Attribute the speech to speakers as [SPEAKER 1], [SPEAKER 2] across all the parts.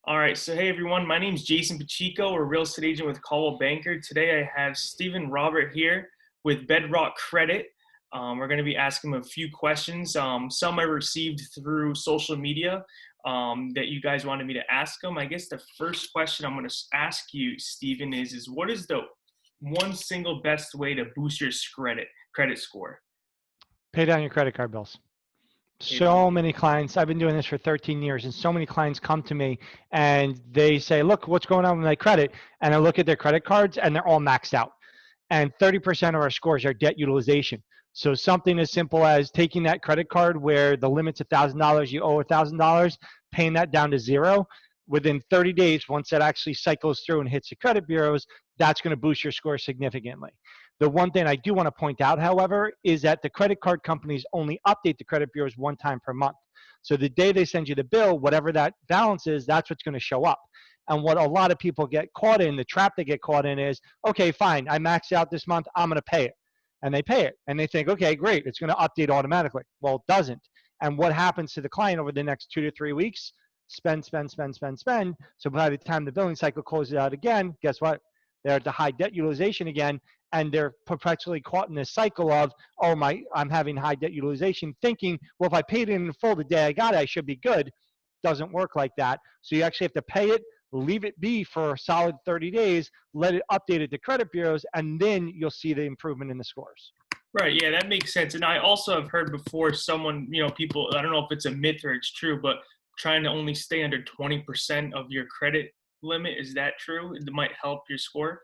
[SPEAKER 1] All right, so hey everyone, my name is Jason Pacheco, a real estate agent with Caldwell Banker. Today I have Stephen Robert here with Bedrock Credit. We're going to be asking him a few questions. Some I received through social media that you guys wanted me to ask him. I guess the first question I'm going to ask you, Stephen, is what is the one single best way to boost your credit score?
[SPEAKER 2] Pay down your credit card bills.
[SPEAKER 1] Pay down.
[SPEAKER 2] So many clients, I've been doing this for 13 years, and so many clients come to me and they say, look, what's going on with my credit? And I look at their credit cards and they're all maxed out. And 30% of our scores are debt utilization. So something as simple as taking that credit card where the limit's $1,000, you owe $1,000, paying that down to zero. Within 30 days, once that actually cycles through and hits the credit bureaus, that's going to boost your score significantly. The one thing I do want to point out, however, is that the credit card companies only update the credit bureaus one time per month. So the day they send you the bill, whatever that balance is, that's what's going to show up. And what a lot of people get caught in, the trap they get caught in is, okay, fine, I maxed out this month, I'm going to pay it. And they pay it. And they think, okay, great, it's going to update automatically. Well, it doesn't. And what happens to the client over the next 2 to 3 weeks? Spend, spend, spend, spend, spend. So by the time the billing cycle closes out again, guess what? They're at the high debt utilization again, and they're perpetually caught in this cycle of, oh, I'm having high debt utilization, thinking, well, if I paid it in full the day I got it, I should be good. Doesn't work like that. So you actually have to pay it, leave it be for a solid 30 days, let it update it to credit bureaus, and then you'll see the improvement in the scores.
[SPEAKER 1] Right, yeah, that makes sense. And I also have heard before someone, people, I don't know if it's a myth or it's true, but trying to only stay under 20% of your credit limit. Is that true? It might help your score?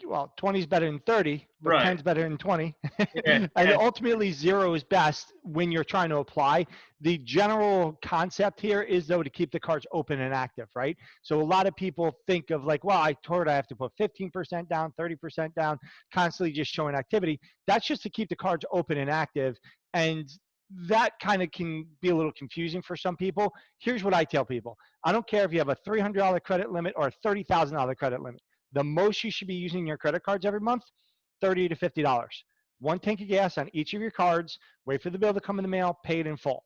[SPEAKER 2] Well, 20 is better than 30, but
[SPEAKER 1] Right.
[SPEAKER 2] 10 is better than 20.
[SPEAKER 1] Yeah,
[SPEAKER 2] And
[SPEAKER 1] yeah.
[SPEAKER 2] ultimately, zero is best when you're trying to apply. The general concept here is, though, to keep the cards open and active, right? So a lot of people think of like, well, I told I have to put 15% down, 30% down, constantly just showing activity. That's just to keep the cards open and active. And that kind of can be a little confusing for some people. Here's what I tell people. I don't care if you have a $300 credit limit or a $30,000 credit limit. The most you should be using your credit cards every month, $30 to $50. One tank of gas on each of your cards, wait for the bill to come in the mail, pay it in full.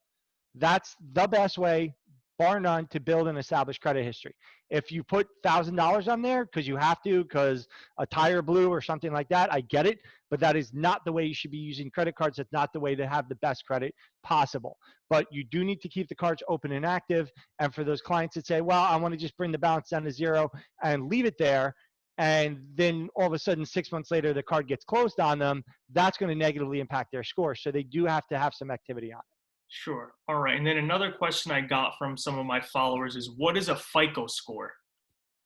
[SPEAKER 2] That's the best way, bar none, to build and establish credit history. If you put $1,000 on there because you have to, because a tire blew or something like that, I get it, but that is not the way you should be using credit cards. That's not the way to have the best credit possible. But you do need to keep the cards open and active. And for those clients that say, well, I want to just bring the balance down to zero and leave it there, and then all of a sudden 6 months later the card gets closed on them, that's going to negatively impact their score. So they do have to have some activity on it.
[SPEAKER 1] Sure. All right. And then another question I got from some of my followers is, what is a FICO score?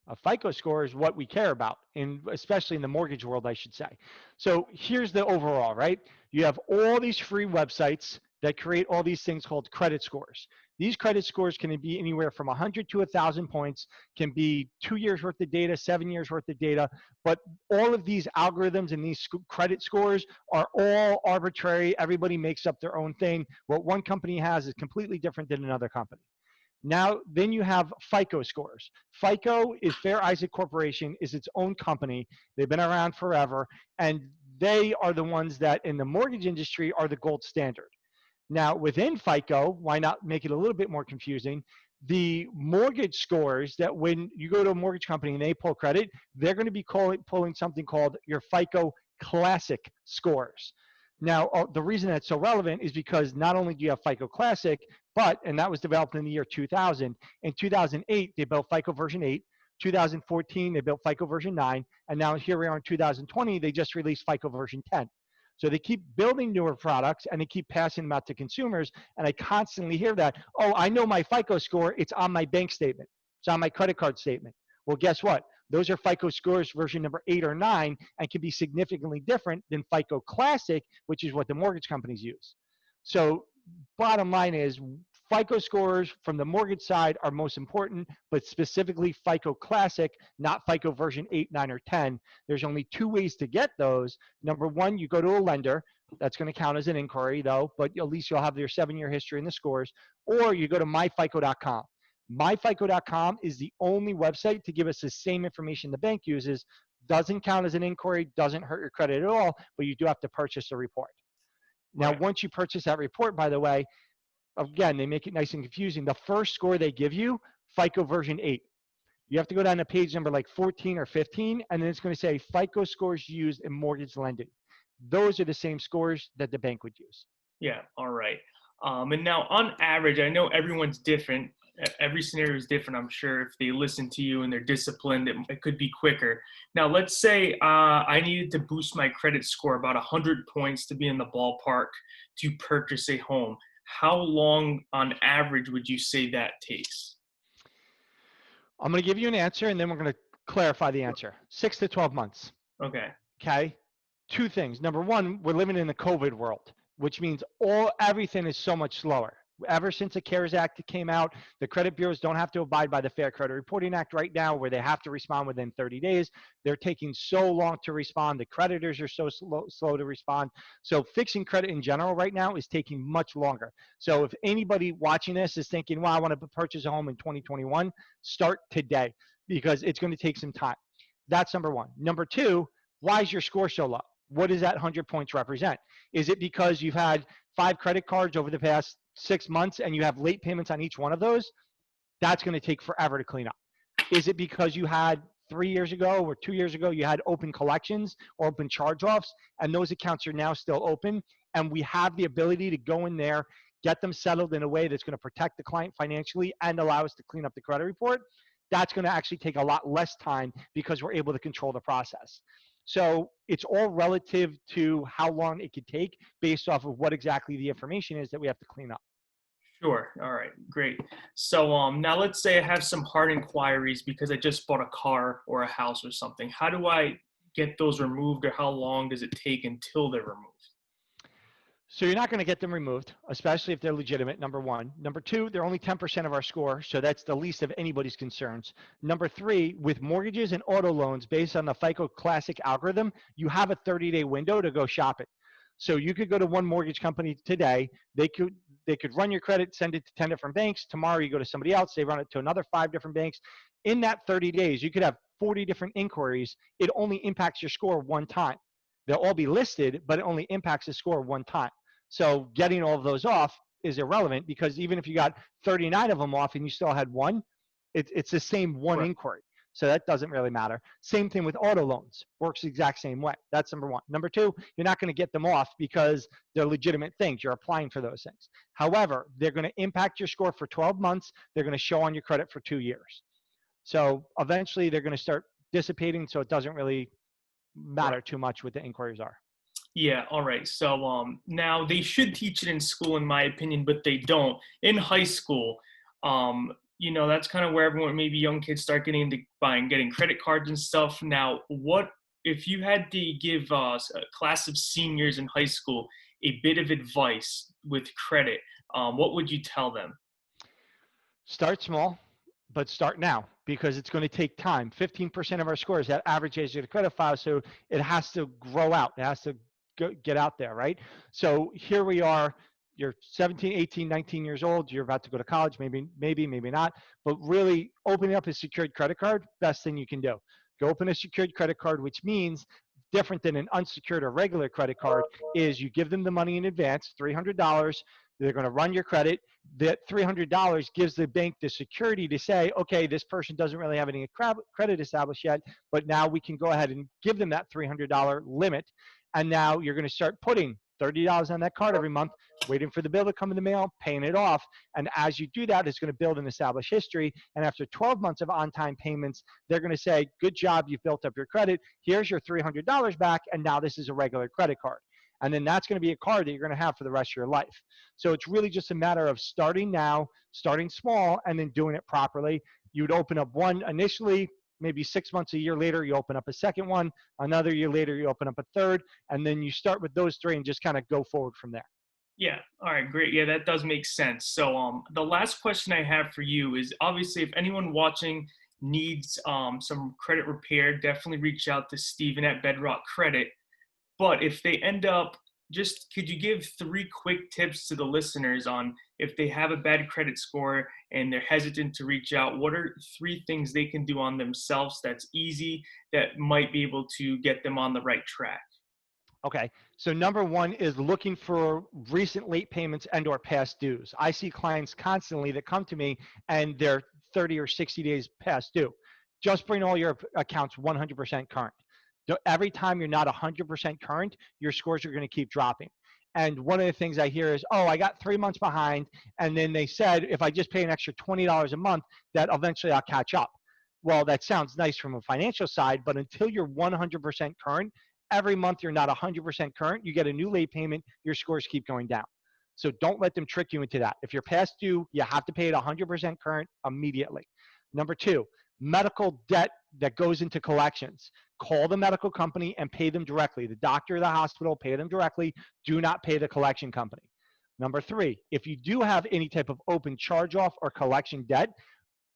[SPEAKER 2] A FICO score is what we care about, especially in the mortgage world, I should say. So here's the overall, right? You have all these free websites that create all these things called credit scores. These credit scores can be anywhere from 100 to 1,000 points, can be 2 years worth of data, 7 years worth of data, but all of these algorithms and these credit scores are all arbitrary. Everybody makes up their own thing. What one company has is completely different than another company. Now, then you have FICO scores. FICO is Fair Isaac Corporation, is its own company. They've been around forever, and they are the ones that in the mortgage industry are the gold standard. Now, within FICO, why not make it a little bit more confusing? The mortgage scores that when you go to a mortgage company and they pull credit, they're going to be pulling something called your FICO Classic scores. Now, the reason that's so relevant is because not only do you have FICO Classic, and that was developed in the year 2000. In 2008, they built FICO version 8. 2014, they built FICO version 9. And now here we are in 2020, they just released FICO version 10. So they keep building newer products and they keep passing them out to consumers. And I constantly hear that, oh, I know my FICO score, it's on my bank statement. It's on my credit card statement. Well, guess what? Those are FICO scores version number 8 or 9 and can be significantly different than FICO Classic, which is what the mortgage companies use. So bottom line is FICO scores from the mortgage side are most important, but specifically FICO Classic, not FICO version 8, 9, or 10. There's only 2 ways to get those. Number one, you go to a lender. That's going to count as an inquiry, though, but at least you'll have their 7-year history in the scores. Or you go to myfico.com. Myfico.com is the only website to give us the same information the bank uses. Doesn't count as an inquiry, doesn't hurt your credit at all, but you do have to purchase a report. Now,
[SPEAKER 1] Right.
[SPEAKER 2] once you purchase that report, by the way, again, they make it nice and confusing. The first score they give you FICO version 8. You have to go down to page number like 14 or 15, and then it's going to say FICO scores used in mortgage lending. Those are the same scores that the bank would use.
[SPEAKER 1] Yeah, all right. And now, on average, I know everyone's different. Every scenario is different. I'm sure if they listen to you and they're disciplined, it could be quicker. Now, let's say I needed to boost my credit score about 100 points to be in the ballpark to purchase a home. How long, on average, would you say that takes?
[SPEAKER 2] I'm going to give you an answer, and then we're going to clarify the answer. 6 to 12 months.
[SPEAKER 1] Okay.
[SPEAKER 2] Okay. Two things. Number one, we're living in the COVID world, which means everything is so much slower. Ever since the CARES Act came out, the credit bureaus don't have to abide by the Fair Credit Reporting Act right now, where they have to respond within 30 days. They're taking so long to respond. The creditors are so slow to respond. So fixing credit in general right now is taking much longer. So if anybody watching this is thinking, well, I want to purchase a home in 2021, start today, because it's going to take some time. That's number one. Number two, why is your score so low? What does that 100 points represent? Is it because you've had 5 credit cards over the past 6 months and you have late payments on each one of those? That's going to take forever to clean up. Is it because you had 3 years ago or 2 years ago, you had open collections or open charge-offs, and those accounts are now still open, and we have the ability to go in there, get them settled in a way that's going to protect the client financially and allow us to clean up the credit report? That's going to actually take a lot less time because we're able to control the process. So it's all relative to how long it could take based off of what exactly the information is that we have to clean up.
[SPEAKER 1] Sure. All right. Great. So now let's say I have some hard inquiries because I just bought a car or a house or something. How do I get those removed, or how long does it take until they're removed?
[SPEAKER 2] So you're not going to get them removed, especially if they're legitimate, number one. Number two, they're only 10% of our score, so that's the least of anybody's concerns. Number three, with mortgages and auto loans based on the FICO Classic algorithm, you have a 30-day window to go shop it. So you could go to one mortgage company today. They could run your credit, send it to 10 different banks. Tomorrow you go to somebody else, they run it to another 5 different banks. In that 30 days, you could have 40 different inquiries. It only impacts your score one time. They'll all be listed, but it only impacts the score one time. So getting all of those off is irrelevant, because even if you got 39 of them off and you still had one, it's the same one
[SPEAKER 1] Right.
[SPEAKER 2] inquiry. So that doesn't really matter. Same thing with auto loans. Works the exact same way. That's number one. Number two, you're not going to get them off because they're legitimate things. You're applying for those things. However, they're going to impact your score for 12 months. They're going to show on your credit for 2 years. So eventually they're going to start dissipating, so it doesn't really
[SPEAKER 1] Right.
[SPEAKER 2] matter too much what the inquiries are.
[SPEAKER 1] Yeah, all right. So now they should teach it in school, in my opinion, but they don't. In high school, that's kind of where everyone, maybe young kids, start getting into getting credit cards and stuff. Now, what if you had to give a class of seniors in high school a bit of advice with credit? What would you tell them?
[SPEAKER 2] Start small, but start now, because it's going to take time. 15% of our scores, that average age of the credit file, so it has to grow out. It has to get out there, right? So here we are. You're 17, 18, 19 years old. You're about to go to college, maybe not. But really, opening up a secured credit card, best thing you can do. Go open a secured credit card, which means different than an unsecured or regular credit card is you give them the money in advance, $300. They're going to run your credit. That $300 gives the bank the security to say, okay, this person doesn't really have any credit established yet, but now we can go ahead and give them that $300 limit. And now you're going to start putting $30 on that card every month, waiting for the bill to come in the mail, paying it off. And as you do that, it's going to build and establish history. And after 12 months of on-time payments, they're going to say, good job, you've built up your credit. Here's your $300 back, and now this is a regular credit card. And then that's going to be a card that you're going to have for the rest of your life. So it's really just a matter of starting now, starting small, and then doing it properly. You'd open up one initially, maybe 6 months, a year later, you open up a second one. Another year later, you open up a third. And then you start with those three and just kind of go forward from there.
[SPEAKER 1] Yeah. All right. Great. Yeah, that does make sense. So the last question I have for you is, obviously, if anyone watching needs some credit repair, definitely reach out to Steven at Bedrock Credit. But if they end up, just could you give 3 quick tips to the listeners on, if they have a bad credit score and they're hesitant to reach out, what are 3 things they can do on themselves that's easy, that might be able to get them on the right track?
[SPEAKER 2] Okay, so number one is looking for recent late payments and or past dues. I see clients constantly that come to me and they're 30 or 60 days past due. Just bring all your accounts 100% current. Every time you're not 100% current, your scores are going to keep dropping. And one of the things I hear is, oh, I got 3 months behind. And then they said, if I just pay an extra $20 a month, that eventually I'll catch up. Well, that sounds nice from a financial side, but until you're 100% current, every month you're not 100% current, you get a new late payment, your scores keep going down. So don't let them trick you into that. If you're past due, you have to pay it 100% current immediately. Number two, medical debt that goes into collections. Call the medical company and pay them directly. The doctor or the hospital, pay them directly. Do not pay the collection company. Number three, if you do have any type of open charge off or collection debt,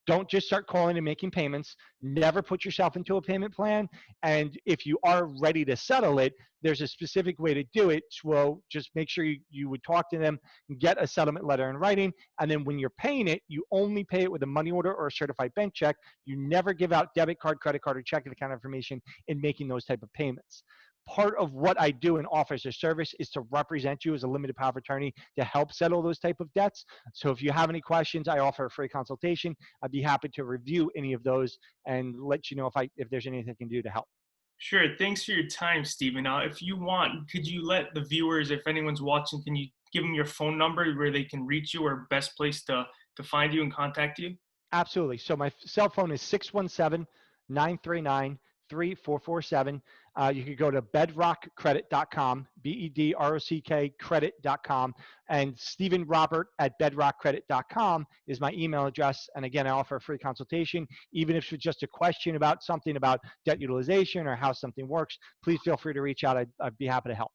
[SPEAKER 2] don't just start calling and making payments. Never put yourself into a payment plan. And if you are ready to settle it, there's a specific way to do it. So just make sure you would talk to them and get a settlement letter in writing. And then when you're paying it, you only pay it with a money order or a certified bank check. You never give out debit card, credit card, or checking account information in making those type of payments. Part of what I do in office or service is to represent you as a limited power of attorney to help settle those type of debts. So if you have any questions, I offer a free consultation. I'd be happy to review any of those and let you know if there's anything I can do to help.
[SPEAKER 1] Sure. Thanks for your time, Stephen. If you want, could you let the viewers, if anyone's watching, can you give them your phone number where they can reach you or best place to find you and contact you?
[SPEAKER 2] Absolutely. So my cell phone is 617-939-3447. You could go to bedrockcredit.com, BEDROCK credit.com, and Stephen Robert at bedrockcredit.com is my email address. And again, I offer a free consultation. Even if it's just a question about something about debt utilization or how something works, please feel free to reach out. I'd be happy to help.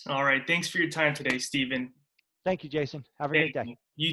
[SPEAKER 1] All right. Thanks for your time today, Stephen.
[SPEAKER 2] Thank you, Jason. Have a great
[SPEAKER 1] Thank
[SPEAKER 2] day.
[SPEAKER 1] you. You